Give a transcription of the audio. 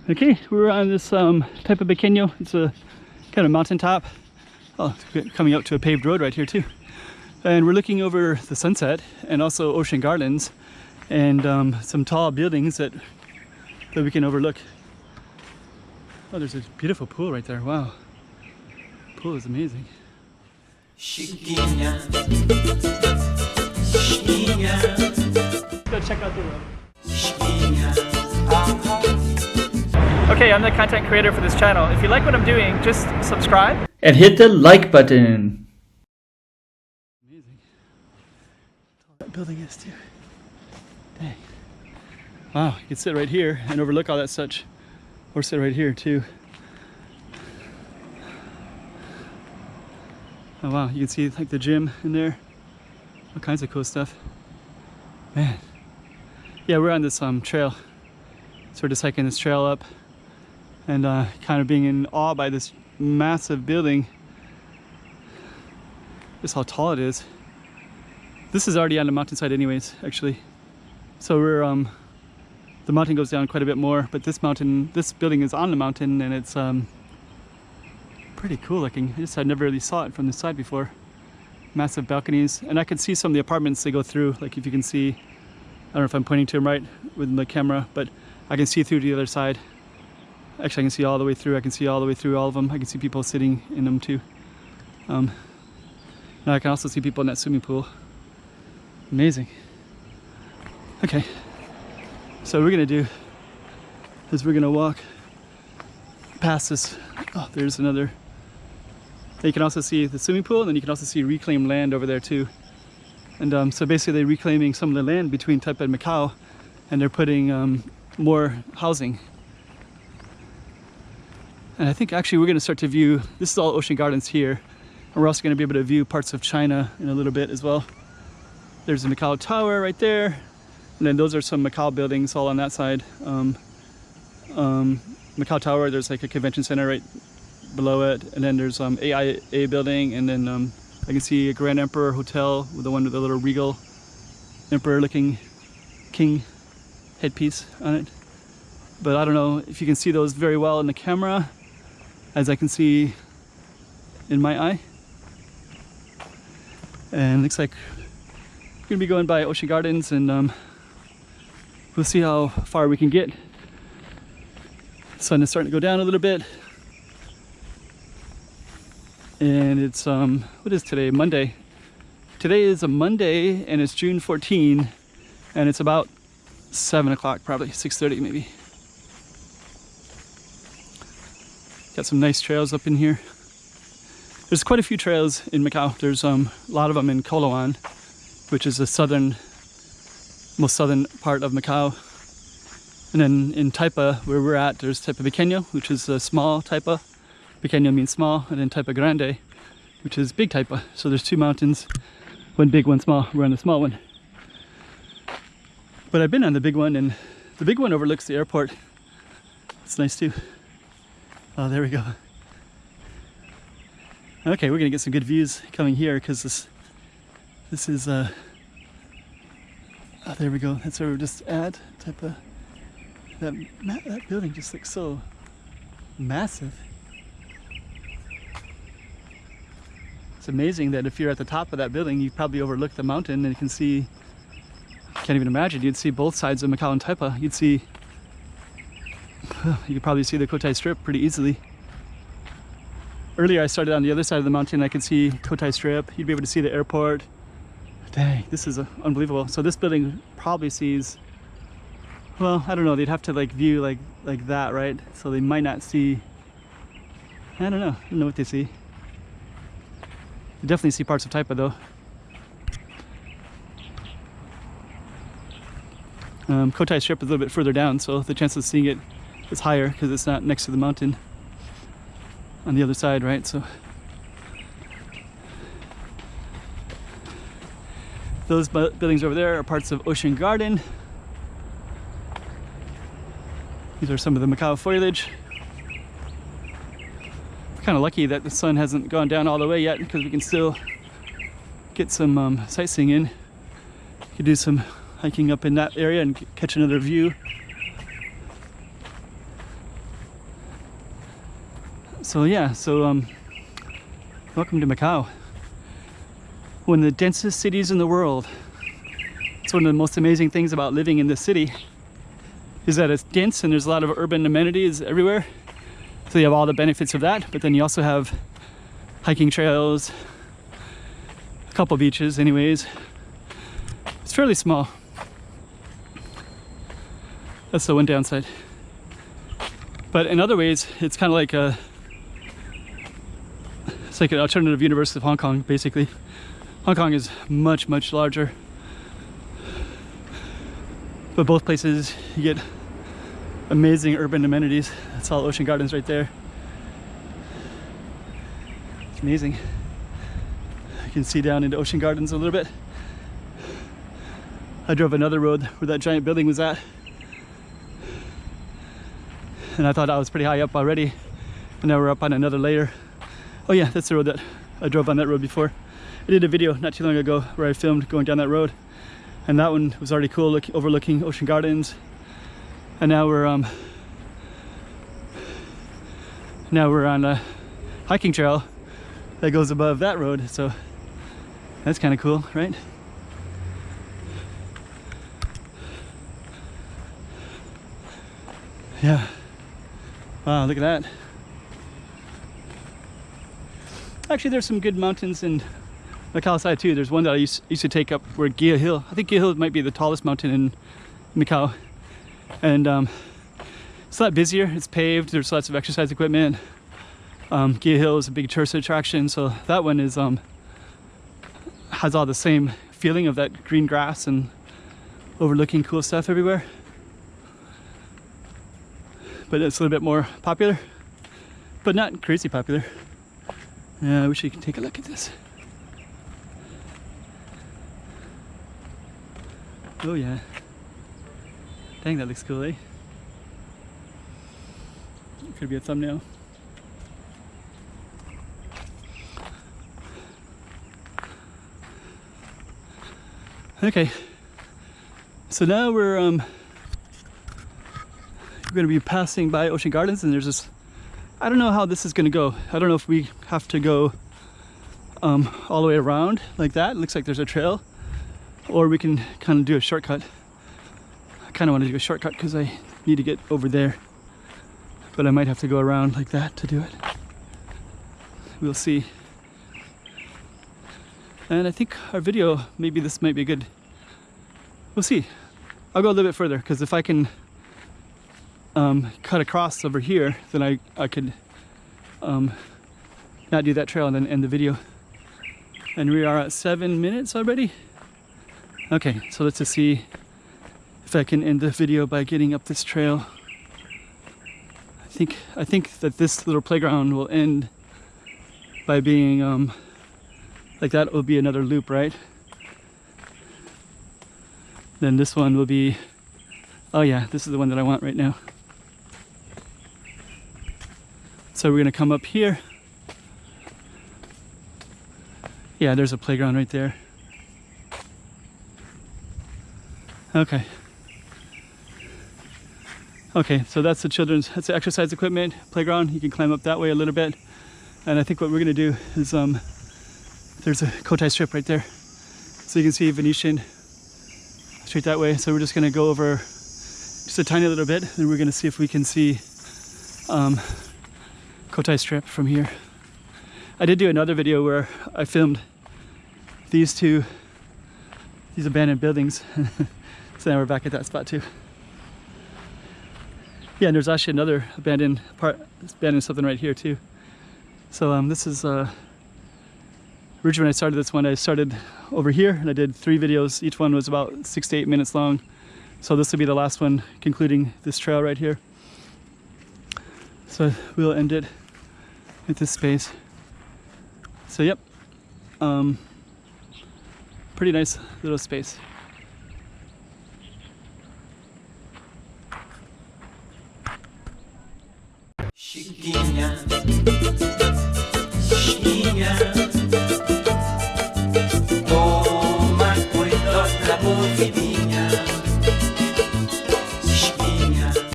Okay, we're on this Taipa Pequena. It's a kind of mountaintop. Oh, it's coming out to a paved road right here too. And we're looking over the sunset and also ocean gardens and some tall buildings that we can overlook. Oh, there's a beautiful pool right there. Wow. The pool is amazing. Let's go check out the road. Okay, I'm the content creator for this channel. If you like what I'm doing, just subscribe and hit the like button. Amazing. That building is too. Dang. Wow, you can sit right here and overlook all that such. Or sit right here too. Oh wow, you can see like the gym in there. All kinds of cool stuff. Man. Yeah, we're on this trail. So we're just hiking this trail up and kind of being in awe by this massive building. Just how tall it is. This is already on the mountainside anyways, actually. So we're the mountain goes down quite a bit more, but this building is on the mountain, and it's pretty cool looking. I never really saw it from the side before. Massive balconies, and I can see some of the apartments they go through. Like if you can see, I don't know if I'm pointing to them right with the camera, but I can see through to the other side. Actually, I can see all the way through. I can see all the way through all of them. I can see people sitting in them too. Now I can also see people in that swimming pool. Amazing. Okay. So what we're gonna do is we're gonna walk past this. Oh, there's another. You can also see the swimming pool, and then you can also see reclaimed land over there too. And so basically they're reclaiming some of the land between Taipa and Macau, and they're putting more housing. And I think actually we're gonna start to view, this is all ocean gardens here, and we're also gonna be able to view parts of China in a little bit as well. There's the Macau Tower right there. And then those are some Macau buildings all on that side. Macau Tower, there's like a convention center right below it. And then there's AIA building. And then I can see a Grand Emperor Hotel with the one with the little regal emperor looking king headpiece on it. But I don't know if you can see those very well in the camera, as I can see in my eye. And it looks like we're gonna be going by ocean gardens, and we'll see how far we can get. The sun is starting to go down a little bit. And it's, what is today? Monday. Today is a Monday, and it's June 14, and it's about 7 o'clock, probably 6:30 maybe. Got some nice trails up in here. There's quite a few trails in Macau. There's a lot of them in Coloan, which is the most southern part of Macau. And then in Taipa, where we're at, there's Taipa Pequena, which is a small Taipa. Pequena means small, and then Taipa Grande, which is big Taipa. So there's two mountains, one big, one small. We're on the small one. But I've been on the big one, and the big one overlooks the airport. It's nice too. Oh, there we go. Okay, we're gonna get some good views coming here, because this is oh, there we go. That's where we're just at. That building just looks so massive. It's amazing that if you're at the top of that building, you probably overlook the mountain, and you can see. Can't even imagine. You'd see both sides of Macau and Taipa. You could probably see the Cotai Strip pretty easily. Earlier, I started on the other side of the mountain. I could see Cotai Strip. You'd be able to see the airport. Dang, this is unbelievable. So this building probably sees, well, I don't know, they'd have to like view like that, right? So they might not see, I don't know what they see. They definitely see parts of Taipa though. Cotai Strip is a little bit further down, so the chance of seeing it is higher because it's not next to the mountain on the other side, right? So those buildings over there are parts of Ocean Garden. These are some of the Macau foliage. We're kind of lucky that the sun hasn't gone down all the way yet, because we can still get some sightseeing in. You could do some hiking up in that area and catch another view. So yeah, welcome to Macau. One of the densest cities in the world. It's one of the most amazing things about living in this city is that it's dense and there's a lot of urban amenities everywhere. So you have all the benefits of that, but then you also have hiking trails, a couple beaches anyways. It's fairly small. That's the one downside. But in other ways, it's kind of like it's like an alternative universe of Hong Kong, basically. Hong Kong is much, much larger. But both places, you get amazing urban amenities. That's all Ocean Gardens right there. It's amazing. You can see down into Ocean Gardens a little bit. I drove another road where that giant building was at. And I thought I was pretty high up already. And now we're up on another layer. Oh yeah, that's the road that I drove on that road before. I did a video not too long ago where I filmed going down that road. And that one was already cool, overlooking Ocean Gardens. And now we're on a hiking trail that goes above that road. So that's kind of cool, right? Yeah. Wow, look at that. Actually, there's some good mountains in Macau side too. There's one that I used to take up where Gia Hill. I think Gia Hill might be the tallest mountain in Macau. And it's a lot busier. It's paved. There's lots of exercise equipment. Gia Hill is a big tourist attraction, so that one is has all the same feeling of that green grass and overlooking cool stuff everywhere. But it's a little bit more popular, but not crazy popular. Yeah, I wish you could take a look at this. Oh yeah. Dang, that looks cool, eh? Could be a thumbnail. Okay. So now we're going to be passing by Ocean Gardens, and there's this, I don't know how this is going to go. I don't know if we have to go all the way around like that. It looks like there's a trail, or we can kind of do a shortcut. I kind of want to do a shortcut because I need to get over there, but I might have to go around like that to do it. We'll see. And I think our video, maybe this might be good. We'll see. I'll go a little bit further, because if I can cut across over here, then I could not do that trail and then end the video. And we are at 7 minutes already. Okay, so let's just see if I can end the video by getting up this trail. I think that this little playground will end by being like that will be another loop, right? Then this one will be, oh yeah, this is the one that I want right now. So we're gonna come up here. Yeah, there's a playground right there. Okay. Okay, so that's that's the exercise equipment playground. You can climb up that way a little bit. And I think what we're gonna do is, there's a Cotai strip right there. So you can see Venetian straight that way. So we're just gonna go over just a tiny little bit, and we're gonna see if we can see Cotai strip from here. I did do another video where I filmed these abandoned buildings. So now we're back at that spot too. Yeah, and there's actually another abandoned something right here too. So this is originally when I started this one, I started over here and I did 3 videos. Each one was about 6 to 8 minutes long. So this will be the last one, concluding this trail right here. So we'll end it at this space. So yep, pretty nice little space. Chiquinha.